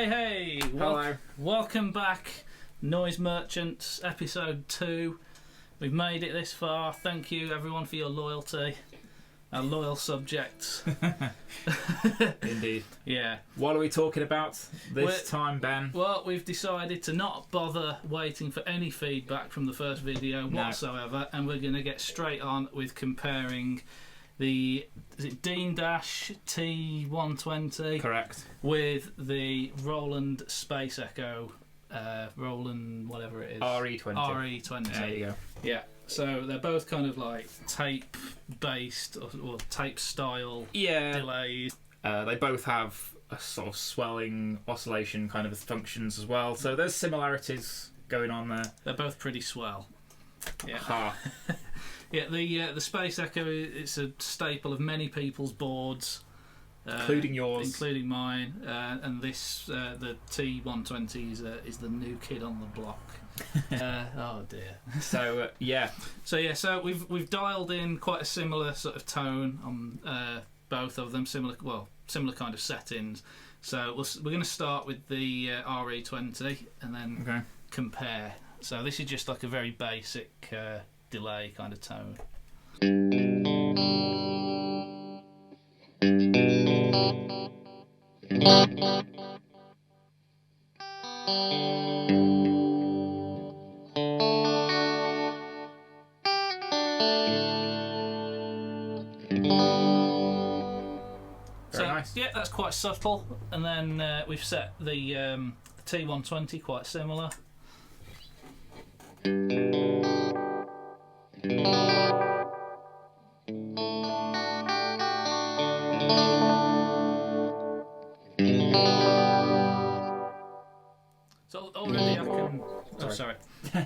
Hey! Hello. Welcome back, Noise Merchants, episode 2. We've made it this far. Thank you, everyone, for your loyalty. Our loyal subjects. Indeed. Yeah. What are we talking about this time, Ben? Well, we've decided to not bother waiting for any feedback from the first video whatsoever, and we're going to get straight on with comparing the Demedash T-120 Correct. with the Roland Space Echo, Roland whatever it is. RE-20. RE-20. There you go. Yeah. So they're both kind of like tape-based or tape-style delays. They both have a sort of swelling, oscillation kind of functions as well. So there's similarities going on there. They're both pretty swell. Yeah. Aha. Yeah, the Space Echo, it's a staple of many people's boards, including yours, including mine, and this the T-120 is the new kid on the block. Oh dear. So So we've dialed in quite a similar sort of tone on both of them, similar kind of settings. So we're going to start with the RE-20 and then compare. So this is just like a very basic delay kind of tone. Very nice. Yeah, that's quite subtle. And then we've set the T-120 quite similar. So already I can. Oh, sorry.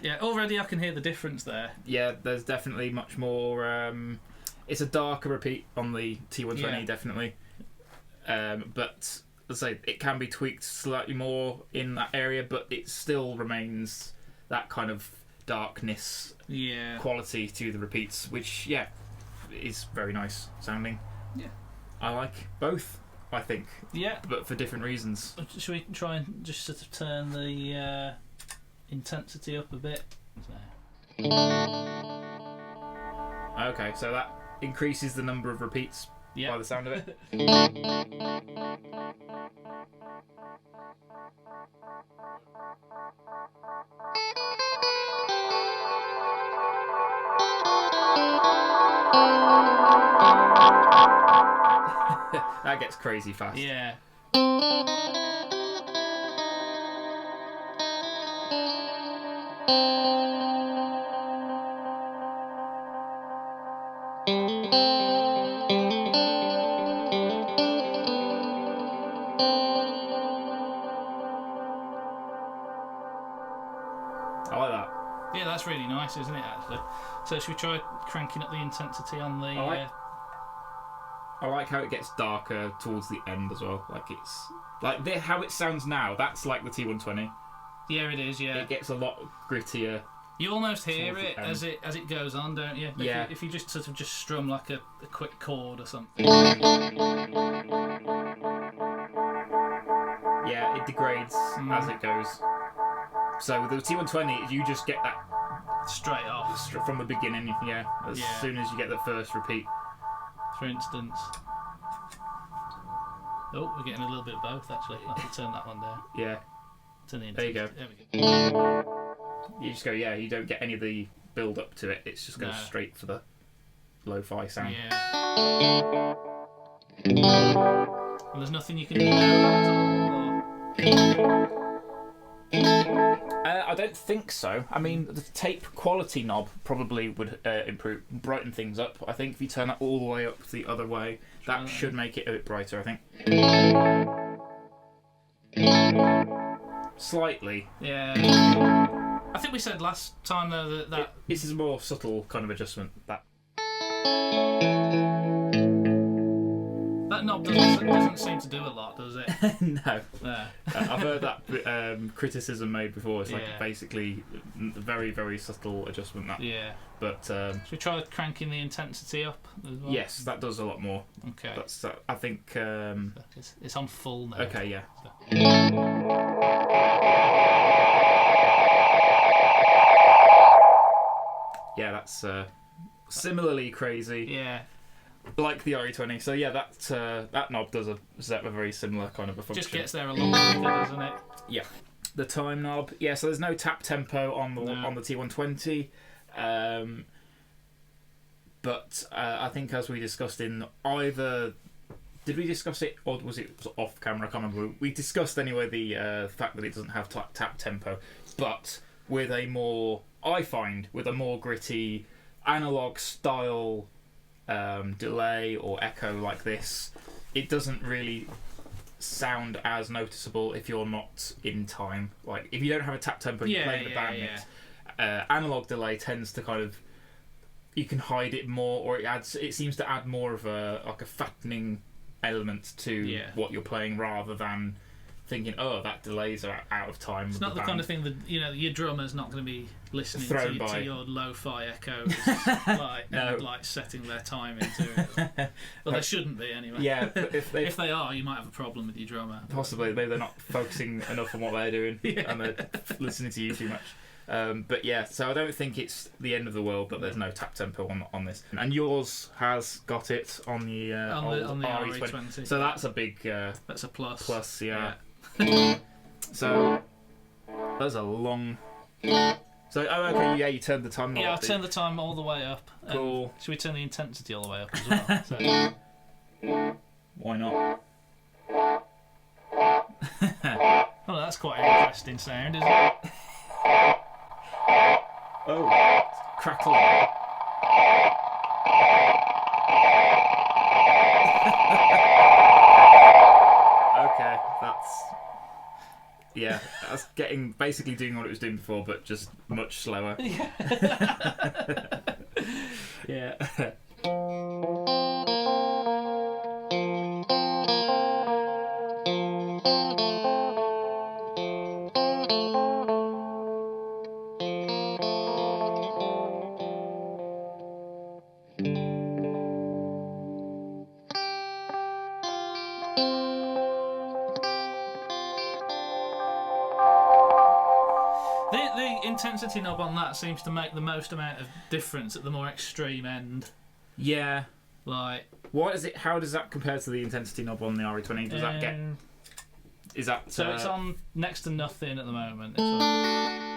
Yeah, already I can hear the difference there. Yeah, there's definitely much more. It's a darker repeat on the T-120, definitely. But as I say, it can be tweaked slightly more in that area, but it still remains that kind of darkness quality to the repeats, which is very nice sounding. Yeah, I like both, I think. Yeah, but for different reasons. Should we try and just sort of turn the intensity up a bit? Okay, so that increases the number of repeats by the sound of it. That gets crazy fast. Yeah. I like that. Yeah, that's really nice, isn't it, actually? So should we try cranking up the intensity on the... I like how it gets darker towards the end as well. Like it's like how it sounds now. That's like the T-120. Yeah, it is. Yeah, it gets a lot grittier. You almost hear it as it goes on, don't you? Yeah. If you just sort of just strum like a quick chord or something. Yeah, it degrades as it goes. So with the T-120, you just get that straight off from the beginning. Yeah, as soon as you get the first repeat. For instance. Oh, we're getting a little bit of both actually. I have to turn that one down. Yeah. Turn the there you go. There we go. You just go, you don't get any of the build up to it. It just goes straight for the lo-fi sound. Yeah. And there's nothing you can do at all. I don't think so. I mean, the tape quality knob probably would brighten things up. I think if you turn that all the way up the other way, that should make it a bit brighter, I think. Slightly. Yeah. I think we said last time though that this is a more subtle kind of adjustment. That knob doesn't seem to do a lot, does it? no. Yeah. I've heard that criticism made before. It's like Yeah. basically a very, very subtle adjustment. That. Yeah. But Should we try cranking the intensity up as well? yes, that does a lot more. Okay. That's I think. It's on full now. Okay, yeah. So. Yeah, that's similarly crazy. Yeah. Like the RE-20. So yeah, that knob does a very similar kind of a function. Just gets there a lot quicker, doesn't it? Yeah. The time knob. Yeah, so there's no tap tempo on the T-120. But I think as we discussed in either... Did we discuss it, or was it off camera? I can't remember. We discussed anyway the fact that it doesn't have tap tempo, but with a more gritty analog style delay or echo like this, it doesn't really sound as noticeable if you're not in time. Like if you don't have a tap tempo, you're playing the band mix. Analog delay tends to kind of, you can hide it more, or it seems to add more of a fattening element to what you're playing, rather than thinking, oh, that delays are out of time. It's not the kind of thing that your drummer's not going to be listening to your lo-fi echoes, like setting their time into it. Well, they shouldn't be anyway. Yeah, but if they are, you might have a problem with your drummer. Possibly, maybe they're not focusing enough on what they're doing and they're listening to you too much. But yeah, so I don't think it's the end of the world that there's no tap tempo on this. And yours has got it on the on the RE-20. RE-20. So that's a big that's a plus. Plus, yeah. So that's a long. So okay, yeah, you turned the time knob. Yeah, I turned the time all the way up. Cool. Should we turn the intensity all the way up as well? Why not? Oh, that's quite an interesting sound, isn't it? Oh, crackling. Okay, that's basically doing what it was doing before, but just much slower. Yeah. The intensity knob on that seems to make the most amount of difference at the more extreme end. Yeah. Like, what is it? How does that compare to the intensity knob on the RE-20? Does that get? Is that so? It's on next to nothing at the moment. It's on...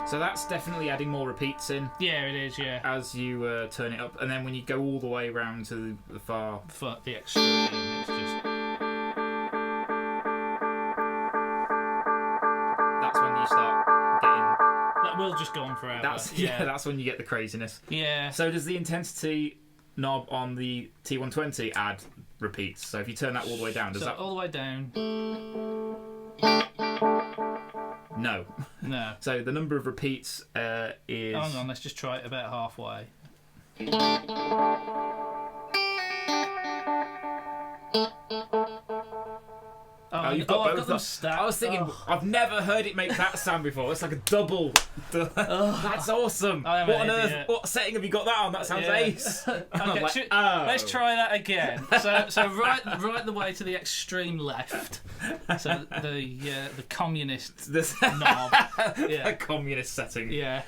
So that's definitely adding more repeats in. Yeah, it is. Yeah. As you turn it up, and then when you go all the way around to the far, for the extreme, it's just. That's when you start getting. That will just go on forever. That's when you get the craziness. Yeah. So does the intensity knob on the T-120 add repeats? So if you turn that all the way down, does that all the way down? No. No. So the number of repeats is... Hang on, let's just try it about halfway. You've got both. Them stacked. I was thinking, I've never heard it make that sound before. It's like a double. That's awesome. What on earth? What setting have you got that on? That sounds ace. Okay, let's try that again. So right the way to the extreme left. So the communist knob. Yeah. A communist setting. Yeah.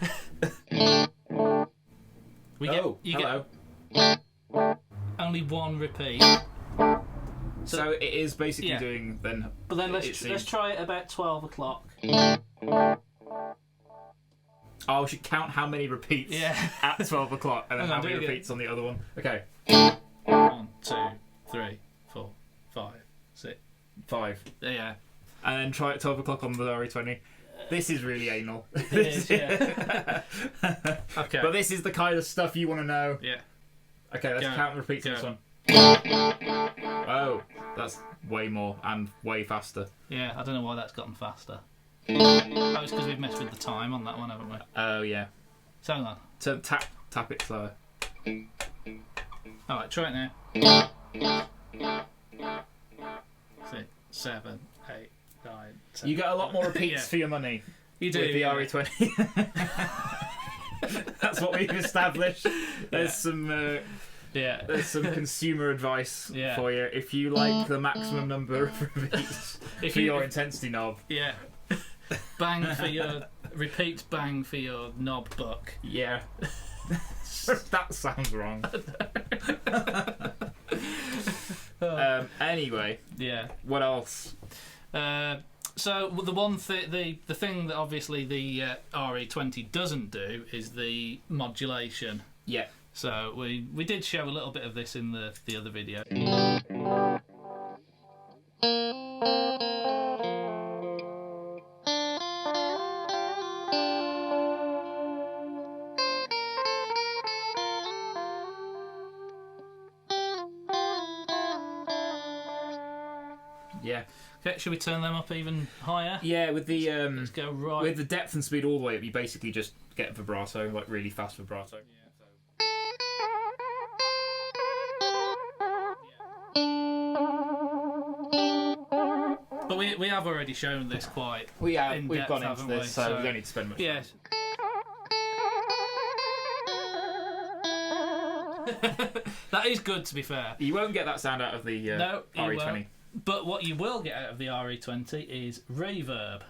Hello. Get only one repeat. So it is basically doing then. But then let's try it about 12 o'clock. Oh, we should count how many repeats at 12 o'clock and then how many repeats on the other one. Okay. 1, 2, 3, 4, 5, 6. 5. Yeah. And then try at 12 o'clock on the RE-20. This is really anal. It is, yeah. Okay. But this is the kind of stuff you want to know. Yeah. Okay, let's count and repeat this one. Oh, that's way more and way faster. Yeah, I don't know why that's gotten faster. Oh, it's because we've messed with the time on that one, haven't we? Oh, yeah. So hang on. So tap it slower. Alright, try it now. 6, 7, 8, 9, 10. You get a lot more repeats Yeah. for your money. You do. With the RE-20. That's what we've established. There's some consumer advice for you. If you like the maximum number of repeats for your intensity knob. Yeah. Bang for your repeat bang for your knob buck. Yeah. That sounds wrong. Anyway. Yeah. What else? So the one thing, the thing that obviously the RE-20 doesn't do is the modulation. Yeah. So we did show a little bit of this in the other video. Yeah. Okay, should we turn them up even higher? Yeah, with the Let's go right. with the depth and speed all the way up, you basically just get vibrato, like really fast vibrato. But we have already shown this quite. We've in-depth, gone into haven't this, we? so we don't need to spend much time. Yes. That is good, to be fair. You won't get that sound out of the No, you RE-20. won't. But what you will get out of the RE-20 is reverb.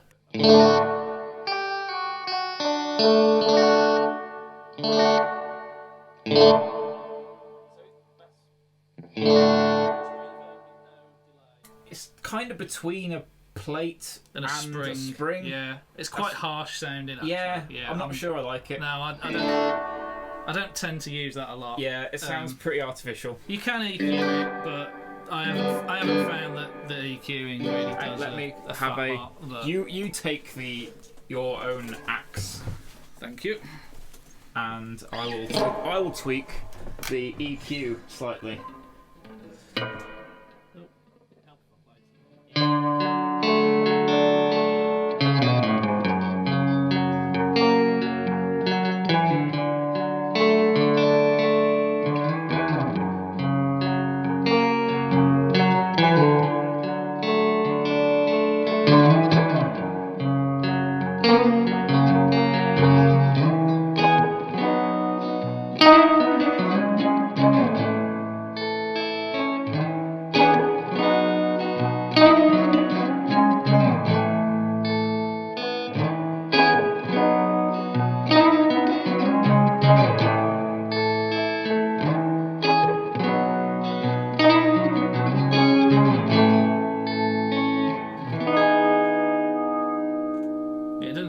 It's kind of between a plate And a spring. Yeah, it's quite harsh sounding. Actually. Yeah, I'm not sure I like it. No, I don't tend to use that a lot. Yeah, it sounds pretty artificial. You can EQ it, but I haven't found that the EQing really does. Let me a have fat a. part, but- You take your own axe, Thank you. and I will tweak the EQ slightly.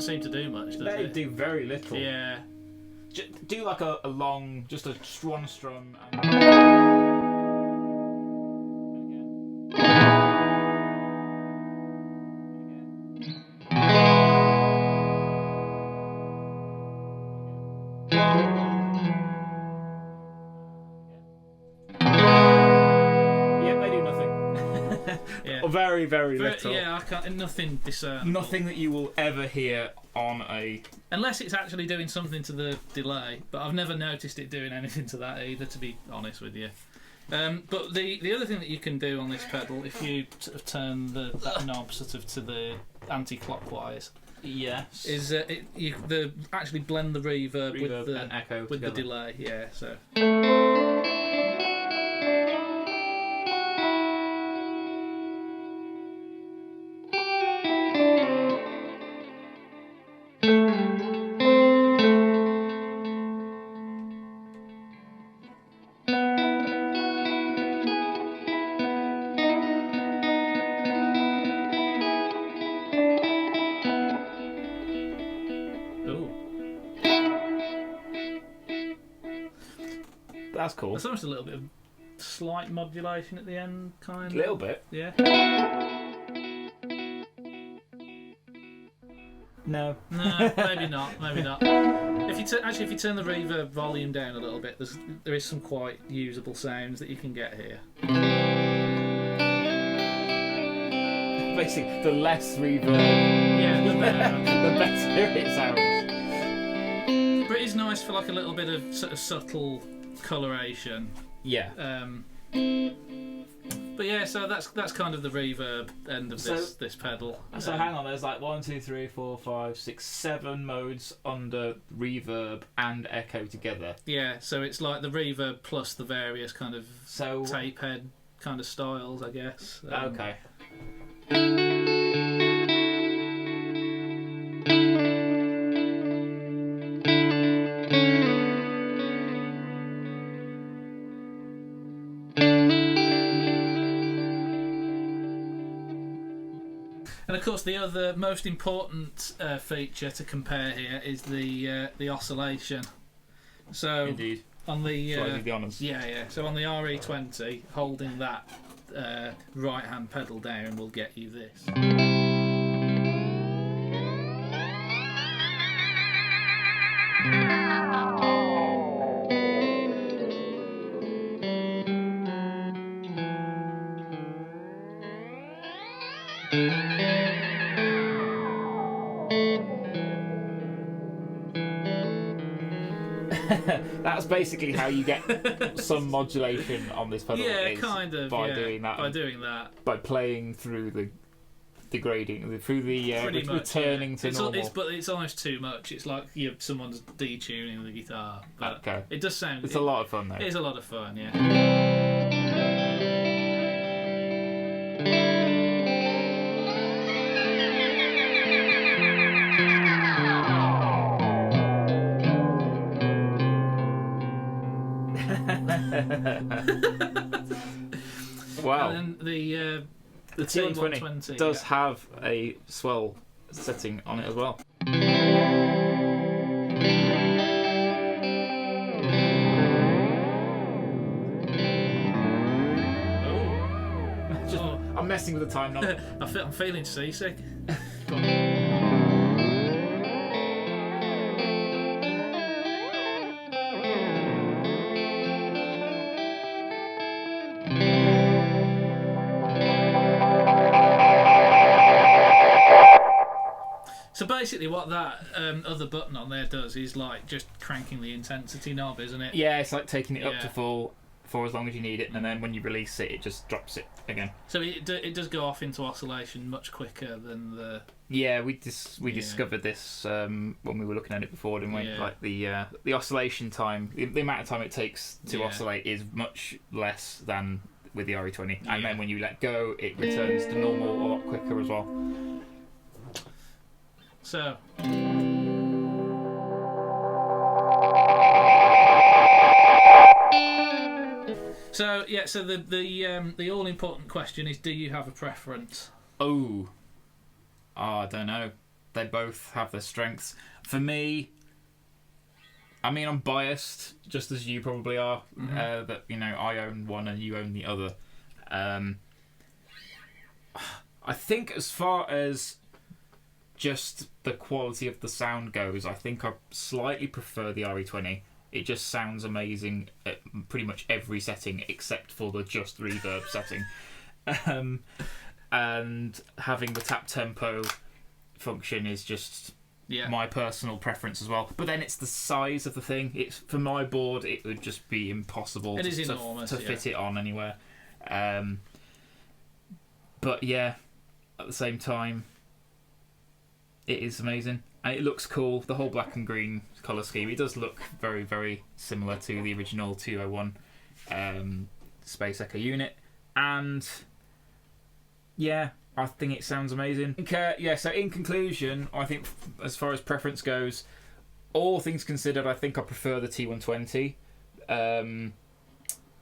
Seem to do much, does They it? do very little. Yeah. Do like a long, just a one strum. Yeah, they do nothing. Yeah. Very, very little. Yeah, I can't. Nothing discernible. Nothing that you will ever hear on a. Unless it's actually doing something to the delay, but I've never noticed it doing anything to that either, to be honest with you. But the other thing that you can do on this pedal, if you sort of turn that knob sort of to the anti-clockwise, Yes. is actually blend the reverb with the and echo with together. the delay. Yeah, so. That's cool. There's almost a little bit of slight modulation at the end, kind of. A little bit. Yeah. No. No, maybe not. Maybe not. If you if you turn the reverb volume down a little bit, there is some quite usable sounds that you can get here. Basically, the less reverb, the better. the better it sounds. But it is nice for like a little bit of sort of subtle coloration. Yeah. But yeah, so that's kind of the reverb end of this pedal. So hang on, there's like 1, 2, 3, 4, 5, 6, 7 modes under reverb and echo together. Yeah, so it's like the reverb plus the various kind of tape head kind of styles, I guess. Okay. And of course, the other most important feature to compare here is the oscillation. So Indeed. On the the honours. yeah. So on the RE-20, holding that right-hand pedal down will get you this. That's basically how you get some modulation on this pedal. Yeah, kind of. By doing that. By doing that. By playing through the grading, through the returning to normal. But it's almost too much. It's like someone's detuning the guitar. But okay. It does sound. It's a lot of fun though. It is a lot of fun, yeah. Wow. And then the T-120 does have a swell setting on it as well. I'm messing with the time now. I'm feeling seasick. So basically what that other button on there does is like just cranking the intensity knob, isn't it? Yeah, it's like taking it up to full for as long as you need it, and then when you release it, it just drops it again. So it does go off into oscillation much quicker than the... Yeah, we discovered this when we were looking at it before, didn't we? Yeah. Like the oscillation time, the amount of time it takes to oscillate is much less than with the RE-20, and then when you let go, it returns to normal a lot quicker as well. So the all important question is, do you have a preference? I don't know. They both have their strengths. For me, I mean, I'm biased, just as you probably are. That I own one and you own the other. I think as far as just the quality of the sound goes, I think I slightly prefer the RE-20. It just sounds amazing at pretty much every setting except for the just reverb setting. And having the tap tempo function is just my personal preference as well. But then it's the size of the thing. It's for my board, it would just be impossible to fit it on anywhere. But yeah, at the same time, it is amazing. And it looks cool. The whole black and green colour scheme, it does look very, very similar to the original 201 Space Echo unit. And yeah, I think it sounds amazing. So in conclusion, I think as far as preference goes, all things considered, I think I prefer the T-120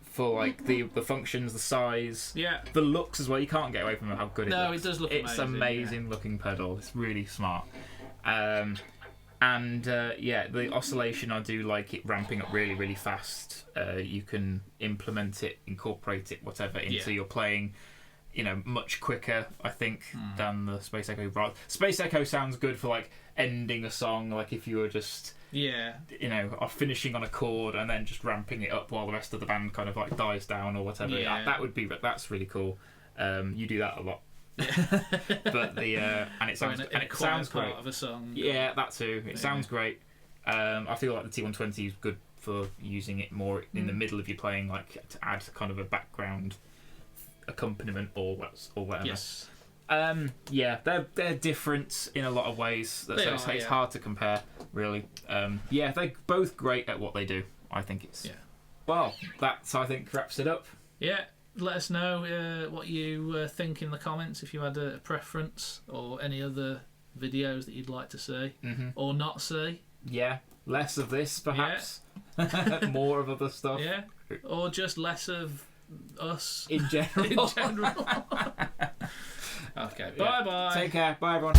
for like the functions, the size, the looks as well. You can't get away from how good it looks. No, it does look amazing. It's amazing looking pedal. It's really smart. And And the oscillation, I do like it ramping up really, really fast. You can implement it, incorporate it, whatever, into your playing, much quicker, I think, than the Space Echo. Space Echo sounds good for like ending a song, like if you were just are finishing on a chord and then just ramping it up while the rest of the band kind of like dies down or whatever. That's really cool. You do that a lot. But and it sounds great. Part of a song. Yeah, that too. It sounds great. I feel like the T-120 is good for using it more in the middle of your playing, like to add kind of a background accompaniment or whatever. Yes. They're different in a lot of ways. It's hard to compare, really. They're both great at what they do. I think it's. Yeah. Well, that I think wraps it up. Yeah. Let us know what you think in the comments if you had a preference or any other videos that you'd like to see or not see. Yeah, less of this perhaps. More of other stuff. Yeah, or just less of us in general. Okay, bye bye. Take care. Bye everyone.